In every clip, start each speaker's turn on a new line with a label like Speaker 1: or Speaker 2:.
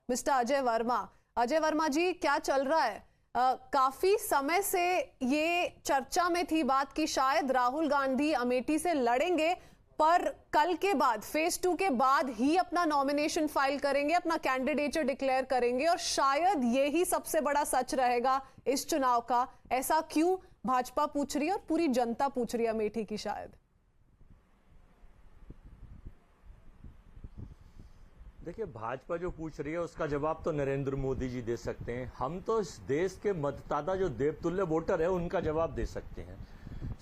Speaker 1: Mister Ajay Verma ji, क्या चल रहा है? काफी समय से ये चर्चा में थी बात कि शायद राहुल गांधी अमेठी से लड़ेंगे, पर कल के बाद फेज 2 के बाद ही अपना नॉमिनेशन फाइल करेंगे, अपना कैंडिडेचर डिक्लेयर करेंगे, और शायद यही सबसे बड़ा सच रहेगा इस चुनाव का। ऐसा क्यों भाजपा पूछ रही है और पूरी जनता पूछ रही है अमेठी की? शायद
Speaker 2: देखिए, भाजपा जो पूछ रही है उसका जवाब तो नरेंद्र मोदी जी दे सकते हैं। हम तो इस देश के मतदाता जो देवतुल्य वोटर है उनका जवाब दे सकते हैं।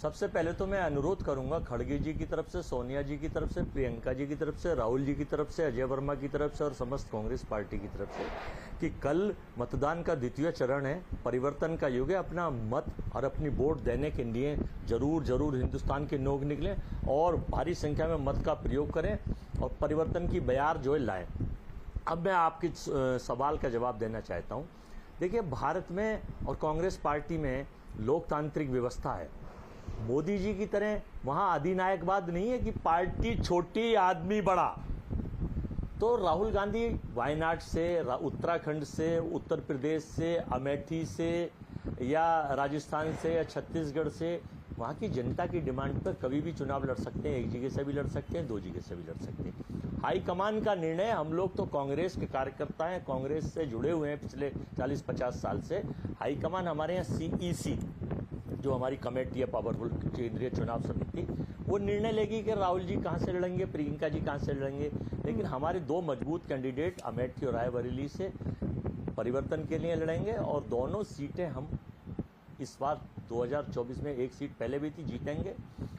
Speaker 2: सबसे पहले तो मैं अनुरोध करूंगा खड़गे जी की तरफ से, सोनिया जी की तरफ से, प्रियंका जी की तरफ से, राहुल जी की तरफ से, अजय वर्मा की तरफ से और समस्त कांग्रेस पार्टी की तरफ से कि कल मतदान का द्वितीय चरण है, परिवर्तन का युग है। अपना मत और अपनी वोट देने के लिए जरूर हिंदुस्तान के लोग निकलें और भारी संख्या में मत का प्रयोग करें और परिवर्तन की बयार जो है लाएं। अब मैं आपके सवाल का जवाब देना चाहता हूं। देखिए, भारत में और कांग्रेस पार्टी में लोकतांत्रिक व्यवस्था है। मोदी जी की तरह वहां अधिनायकवाद नहीं है कि पार्टी छोटी आदमी बड़ा। तो राहुल गांधी वायनाड से, उत्तराखंड से, उत्तर प्रदेश से, अमेठी से या राजस्थान से या छत्तीसगढ़ से वहां की जनता की डिमांड पर कभी भी चुनाव लड़ सकते हैं। एक जगह से भी लड़ सकते हैं, दो जगह से भी लड़ सकते हैं। हाईकमान का निर्णय। हम लोग तो कांग्रेस के कार्यकर्ता हैं, कांग्रेस से जुड़े हुए हैं पिछले 40-50 साल से। हाईकमान हमारे यहाँ CEC जो हमारी कमेटी है, पावरफुल केंद्रीय चुनाव समिति, वो निर्णय लेगी कि राहुल जी कहां से लड़ेंगे, प्रियंका जी कहां से लड़ेंगे। लेकिन हमारे दो मजबूत कैंडिडेट अमेठी और रायबरेली से परिवर्तन के लिए लड़ेंगे और दोनों सीटें हम इस बार 2024 में एक सीट पहले भी थी, जीतेंगे।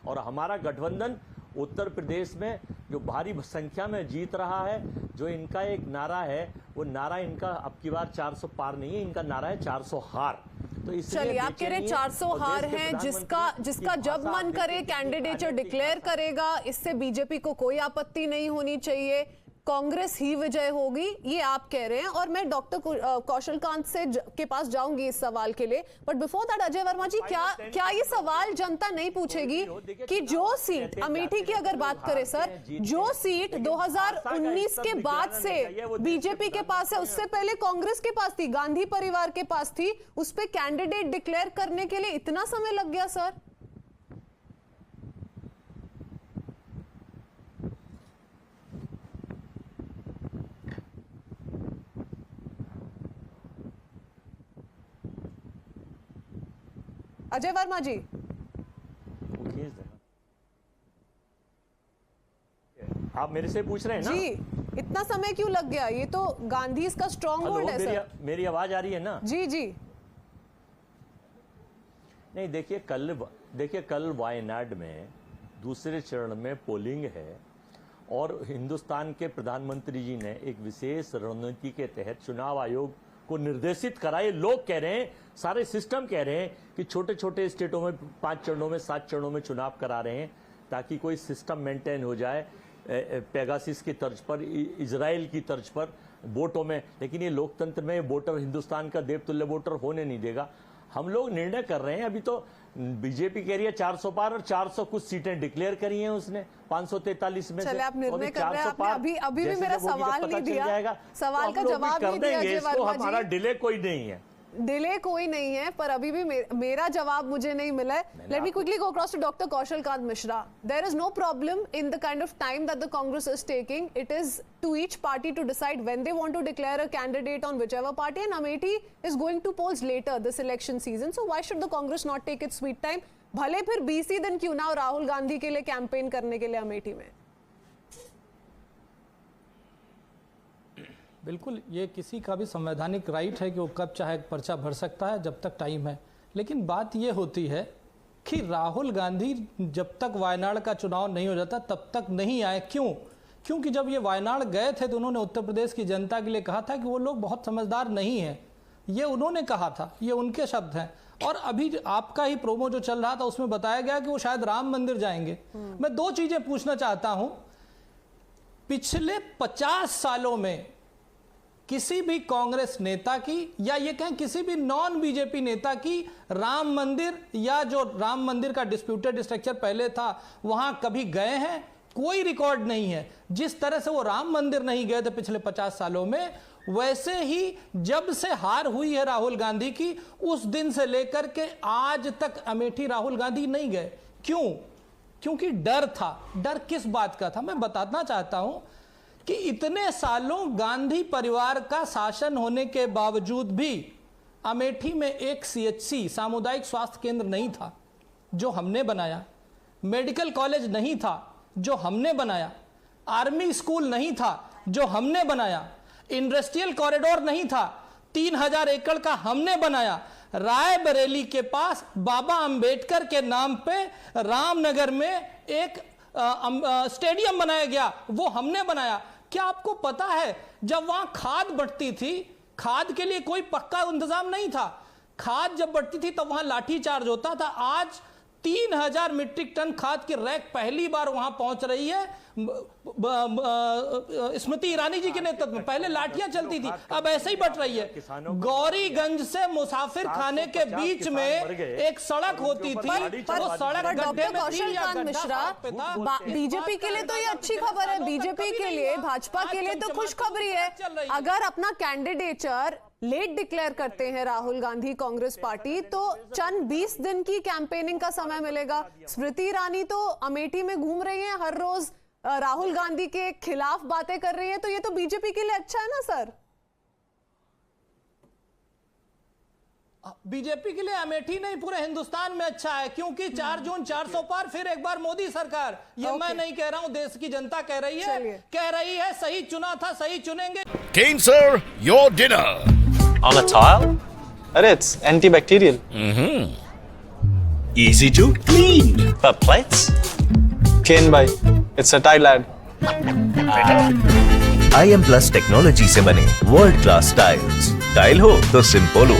Speaker 2: और हमारा गठबंधन उत्तर प्रदेश में जो भारी संख्या में जीत रहा है, जो इनका एक नारा है, वो नारा इनका अब की बार 400 पार नहीं है, इनका नारा है 400 हार। तो
Speaker 1: चलिए, आप कह रहे 400 हार हैं, जिसका जब मन करे कैंडिडेचर डिक्लेयर करेगा, इससे बीजेपी को कोई आपत्ति नहीं होनी चाहिए, कांग्रेस ही विजय होगी, ये आप कह रहे हैं। और मैं डॉक्टर कौशल कांत से के पास जाऊंगी इस सवाल के लिए, but before that Ajay Verma ji, क्या ये सवाल जनता नहीं पूछेगी कि जो सीट अमेठी की अगर बात करें सर, जो सीट 2019 के बाद से बीजेपी के पास है, उससे पहले कांग्रेस के पास थी, गांधी परिवार के पास थी, उस पर कैंडिडेट डिक्लेयर करने के लिए इतना समय लग गया सर? अजय वर्मा जी,
Speaker 2: आप मेरे से पूछ रहे हैं ना
Speaker 1: जी, इतना समय क्यों लग गया? ये तो गांधी इसका स्ट्रॉन्ग होल्ड है सर।
Speaker 2: मेरी आवाज आ रही है ना?
Speaker 1: जी जी।
Speaker 2: नहीं, देखिए कल वायनाड में दूसरे चरण में पोलिंग है और हिंदुस्तान के प्रधानमंत्री जी ने एक विशेष रणनीति के तहत चुनाव आयोग को निर्देशित करा। ये लोग कह रहे हैं, सारे सिस्टम कह रहे हैं कि छोटे छोटे स्टेटों में 5 चरणों में 7 चरणों में चुनाव करा रहे हैं ताकि कोई सिस्टम मेंटेन हो जाए, पेगासिस की तर्ज पर, इजराइल की तर्ज पर वोटों में। लेकिन ये लोकतंत्र में वोटर हिंदुस्तान का देवतुल्य वोटर होने नहीं देगा। हम लोग निर्णय कर रहे हैं। अभी तो बीजेपी कह रही है 400 पार और 400 कुछ सीटें डिक्लेयर करी हैं उसने 543 में से।
Speaker 1: आप निर्णय कर रहे हैं, आपने अभी भी मेरा सवाल नहीं दिया, सवाल का जवाब नहीं दिया अजय वर्मा जी।
Speaker 2: हमारा डिले कोई नहीं है,
Speaker 1: डिले कोई नहीं है, पर अभी भी मेरा जवाब मुझे नहीं मिला है। Let me quickly go across to doctor Kaushal Kant Mishra. There is no problem in the kind of time that the Congress is taking. It is to each party to decide when they want to declare a candidate on whichever party, and Amethi is going to polls later this election season. So why should the Congress not take its sweet time? भले फिर 20 ही दिन क्यों ना हो राहुल गांधी के लिए campaign करने के लिए अमेठी में।
Speaker 3: बिल्कुल, ये किसी का भी संवैधानिक राइट है कि वो कब चाहे पर्चा भर सकता है जब तक टाइम है। लेकिन बात ये होती है कि राहुल गांधी जब तक वायनाड का चुनाव नहीं हो जाता तब तक नहीं आए। क्यों? क्योंकि जब ये वायनाड गए थे तो उन्होंने उत्तर प्रदेश की जनता के लिए कहा था कि वो लोग बहुत समझदार नहीं हैं। ये उन्होंने कहा था, ये उनके शब्द हैं। और अभी आपका ही प्रोमो जो चल रहा था उसमें बताया गया कि वो शायद राम मंदिर जाएंगे। मैं 2 चीजें पूछना चाहता हूं। पिछले 50 सालों में किसी भी कांग्रेस नेता की या ये कहें किसी भी नॉन बीजेपी नेता की राम मंदिर या जो राम मंदिर का डिस्प्यूटेड स्ट्रक्चर पहले था वहां कभी गए हैं? कोई रिकॉर्ड नहीं है। जिस तरह से वो राम मंदिर नहीं गए थे पिछले 50 सालों में, वैसे ही जब से हार हुई है राहुल गांधी की, उस दिन से लेकर के आज तक अमेठी राहुल गांधी नहीं गए। क्यों? क्योंकि डर था। डर किस बात का था मैं बताना चाहता हूं कि इतने सालों गांधी परिवार का शासन होने के बावजूद भी अमेठी में एक सीएचसी सामुदायिक स्वास्थ्य केंद्र नहीं था जो हमने बनाया, मेडिकल कॉलेज नहीं था जो हमने बनाया, आर्मी स्कूल नहीं था जो हमने बनाया, इंडस्ट्रियल कॉरिडोर नहीं था 3000 एकड़ का हमने बनाया, रायबरेली के पास बाबा अंबेडकर के नाम पे रामनगर में एक स्टेडियम बनाया गया, वो हमने बनाया। क्या आपको पता है जब वहां खाद बढ़ती थी, खाद के लिए कोई पक्का इंतजाम नहीं था, खाद जब बढ़ती थी तब वहां लाठी चार्ज होता था। आज 3000 मीट्रिक टन खाद की रैक पहली बार वहां पहुंच रही है स्मृति ईरानी जी के नेतृत्व में। पहले लाठियां चलती थी, अब ऐसे ही बढ़ रही है। गौरीगंज से मुसाफिर खाने के बीच में एक सड़क होती थी, वो सड़क
Speaker 1: डॉक्टर कौशल कांत मिश्रा, बीजेपी के लिए तो ये अच्छी खबर है, बीजेपी के लिए, भाजपा के लिए तो खुशखबरी है। अगर अपना कैंडिडेचर लेट डिक्लेयर करते हैं राहुल गांधी कांग्रेस पार्टी, तो चंद 20 दिन की कैंपेनिंग का समय मिलेगा। स्मृति ईरानी तो अमेठी में घूम रही हैं, हर रोज राहुल गांधी के खिलाफ बातें कर रही हैं, तो ये तो बीजेपी के लिए अच्छा है ना सर?
Speaker 3: बीजेपी के लिए अमेठी नहीं पूरे हिंदुस्तान में अच्छा है, क्योंकि 4 जून 400 पार, फिर एक बार मोदी सरकार। ये मैं नहीं कह रहा हूं, देश की जनता कह रही है सही चुना था, सही चुनेंगे।
Speaker 4: Kane sir, your dinner.
Speaker 5: On a tile? Arey, it's antibacterial.
Speaker 4: Easy to clean.
Speaker 5: But plates? Kane bhai, it's a tile ad.
Speaker 4: IM Plus technology से बने वर्ल्ड क्लास टाइल्स। टाइल हो तो सिंपल हो।